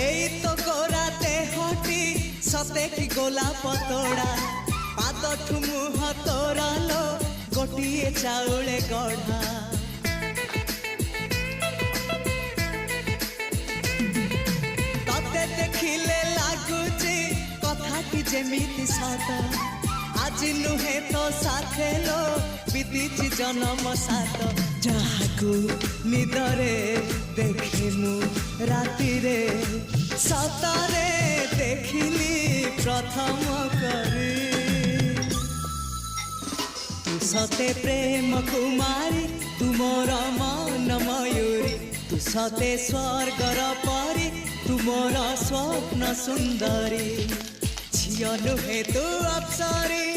এই তো গোরাতে হটি সতে কি গোলাপ তোড়া পাদঠু মুহ তোরালো গোটিয়ে চাউলে গড়া ততে দেখিলে লাগুছি কথাটি যেমিতি সত আজি নুহে তো সাথে লো বিদিছি জনম সাত যাহাকু নিদরে দেখি মু রাতিরে সতরে দেখিলি প্রথম করে তু সতে প্রেম কুমারী তুমর মন ময়ূরী তু সতে স্বর্গর পরি তুমর স্বপ্ন সুন্দরী ঝিও নুহে তু অপ্সরী